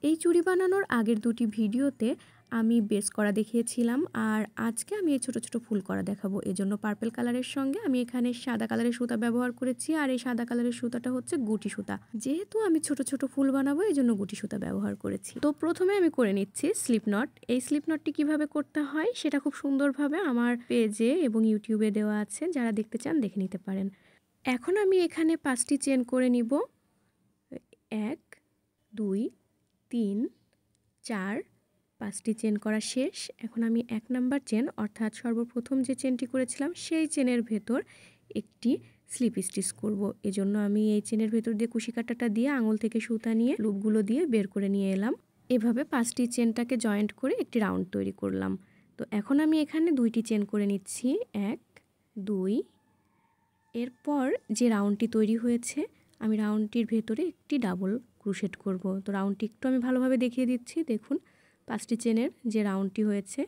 এই চুড়ি বানানোর আগের দুটি ভিডিওতে আমি বেস করা দেখিয়েছিলাম, আর আজকে আমি এই ছোট ছোট ফুল করা দেখাবো। এজন্য পার্পল কালারের সঙ্গে আমি এখানে সাদা কালারের সুতা ব্যবহার করেছি, আর এই সাদা কালারের সুতাটা হচ্ছে গুটি সুতা। যেহেতু আমি ছোট ছোট ফুল বানাবো এজন্য গুটি সুতা ব্যবহার করেছি। তো প্রথমে আমি করে নিচ্ছি স্লিপ নট। এই স্লিপ নটটি কিভাবে করতে হয় সেটা খুব সুন্দরভাবে আমার পেজে এবং ইউটিউবে দেওয়া আছে, যারা দেখতে চান দেখে নিতে পারেন। এখন আমি এখানে 5টি চেন করে নিব। 1 2 3 4 5টি চেন করা শেষ। এখন আমি 1 নাম্বার চেন অর্থাৎ সর্বপ্রথম যে চেনটি করেছিলাম সেই চেনের ভেতর একটি স্লিপ স্টিচ করব। এজন্য আমি এই চেনের ভেতর দিয়ে কুশি কাঁটাটা দিয়ে আঙুল থেকে সুতা নিয়ে লুপগুলো দিয়ে বের করে নিয়ে এলাম। এভাবে 5টি চেনটাকে জয়েন্ট করে একটি রাউন্ড তৈরি করলাম। তো এখন আমি এখানে 2টি চেন করে নিচ্ছি, 1 2। এরপর যে রাউন্ডটি তৈরি হয়েছে আমি রাউন্ডটির ভেতরে একটি ডাবল ক্রোশেট করব। তো রাউন্ডটি একটু আমি ভালোভাবে দেখিয়ে দিচ্ছি। দেখুন 5টি চেনের যে রাউন্ডটি হয়েছে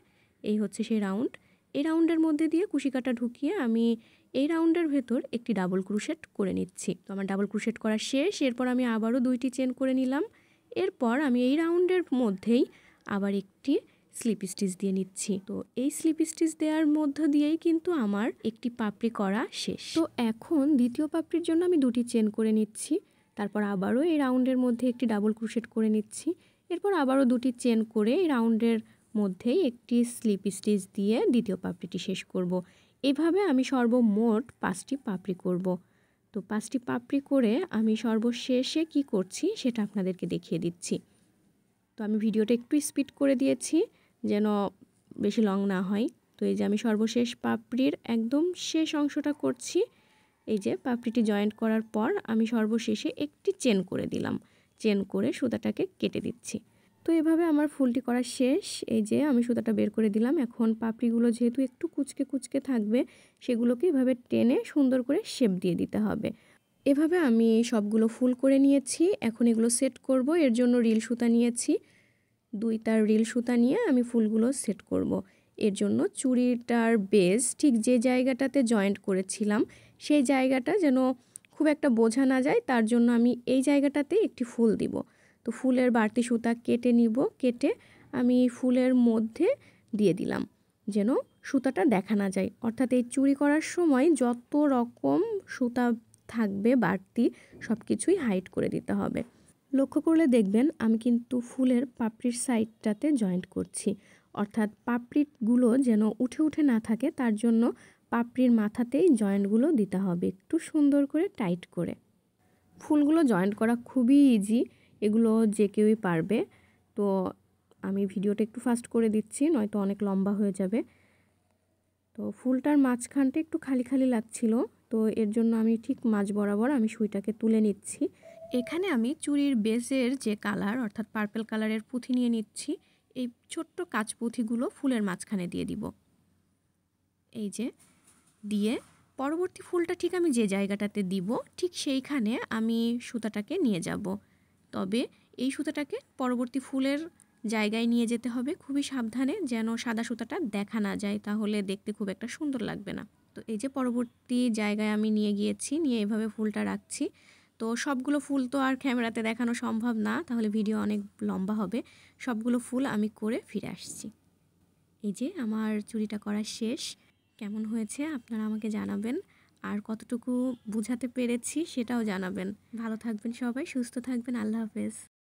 এই হচ্ছে সেই রাউন্ড। এই রাউন্ডের মধ্যে দিয়ে কুশি কাঁটা ঢুকিয়ে আমি এই রাউন্ডের ভেতর একটি ডাবল ক্রোশেট করে নিচ্ছি। তো আমার ডাবল ক্রোশেট করা শেষ। এরপর আমি আবারও 2টি চেন করে নিলাম। এরপর আমি এই রাউন্ডের মধ্যেই আবার একটি স্লিপ স্টিচ দিয়ে নিচ্ছি। তো এই স্লিপ স্টিচ দেওয়ার মধ্য দিয়েই কিন্তু আমার একটি পাপড়ি করা শেষ। তো এখন দ্বিতীয় পাপড়ির জন্য আমি 2টি চেন করে নিচ্ছি। তারপর আবারও এই রাউন্ডের মধ্যে একটি ডাবল ক্রোশেট করে নিচ্ছি। এরপর আবারও 2টি চেন করে এই রাউন্ডের মধ্যেই একটি স্লিপ স্টিচ দিয়ে দ্বিতীয় পাপড়িটি শেষ করব। এভাবে আমি সর্বমোট 5টি পাপড়ি করব। তো 5টি পাপড়ি করে আমি সর্বশেষে কি করছি সেটা আপনাদেরকে দেখিয়ে দিচ্ছি। তো আমি ভিডিওটা একটু স্পিড করে দিয়েছি যেন বেশি লং না হয়। তো এই যে আমি সর্বশেষ পাপড়ির একদম শেষ অংশটা করছি। এই যে পাপড়িটি জয়েন্ট করার পর আমি সর্বশেষে একটি চেন করে দিলাম। চেন করে সুতাটাকে কেটে দিচ্ছি। তো এভাবে আমার ফুলটি করা শেষ। এই যে আমি সুতাটা বের করে দিলাম। এখন পাপড়িগুলো যেহেতু একটু কুচকে কুচকে থাকবে সেগুলোকে এভাবে টেনে সুন্দর করে শেপ দিয়ে দিতে হবে। এভাবে আমি সবগুলো ফুল করে নিয়েছি। এখন এগুলো সেট করব। এর জন্য রিল সুতা নিয়েছি। 2 তার রিল সুতা নিয়ে আমি ফুলগুলো সেট করব। এর জন্য চুড়িটার বেস ঠিক যে জায়গাটাতে জয়েন্ট করেছিলাম সেই জায়গাটা যেন খুব একটা বোঝা না যায়, তার জন্য আমি এই জায়গাটাতে একটি ফুল দিব। তো ফুলের বাড়তি সুতা কেটে নিব। কেটে আমি ফুলের মধ্যে দিয়ে দিলাম যেন সুতাটা দেখা না যায়। অর্থাৎ এই চুড়ি করার সময় যত রকম সুতা থাকবে বাড়তি সব কিছুই হাইড করে দিতে হবে। লক্ষ্য করলে দেখবেন আমি কিন্তু ফুলের পাপড়ির সাইডটাতে জয়েন্ট করছি। অর্থাৎ পাপড়িগুলো যেন উঠে উঠে না থাকে, তার জন্য পাপড়ির মাথাতেই জয়েন্টগুলো দিতে হবে একটু সুন্দর করে টাইট করে। ফুলগুলো জয়েন্ট করা খুবই ইজি, এগুলো যে কেউই পারবে। তো আমি ভিডিওটা একটু ফাস্ট করে দিচ্ছি, নয়তো অনেক লম্বা হয়ে যাবে। তো ফুলটার মাঝখানটা একটু খালি খালি লাগছিল, তো এর জন্য আমি ঠিক মাঝ বরাবর আমি সুইটাকে তুলে নিচ্ছি। এখানে আমি চুড়ির বেসের যে কালার অর্থাৎ পার্পল কালারের পুঁথি নিয়ে নিচ্ছি। এই ছোট্ট কাঁচ পুঁথিগুলো ফুলের মাঝখানে দিয়ে দিব। এই যে দিয়ে পরবর্তী ফুলটা ঠিক আমি যে জায়গাটাতে দিব ঠিক সেইখানে আমি সুতাটাকে নিয়ে যাব। তবে এই সুতাটাকে পরবর্তী ফুলের জায়গায় নিয়ে যেতে হবে খুবই সাবধানে, যেন সাদা সুতাটা দেখা না যায়, তাহলে দেখতে খুব একটা সুন্দর লাগবে না। তো এই যে পরবর্তী জায়গায় আমি নিয়ে গিয়েছি, নিয়ে এভাবে ফুলটা রাখছি। তো সবগুলো ফুল তো আর ক্যামেরাতে দেখানো সম্ভব না, তাহলে ভিডিও অনেক লম্বা হবে। সবগুলো ফুল আমি করে ফিরে আসছি। এই যে আমার চুড়িটা করা শেষ। কেমন হয়েছে আপনারা আমাকে জানাবেন, আর কতটুকু বুঝাতে পেরেছি সেটাও জানাবেন। ভালো থাকবেন সবাই, সুস্থ থাকবেন। আল্লাহ হাফেজ।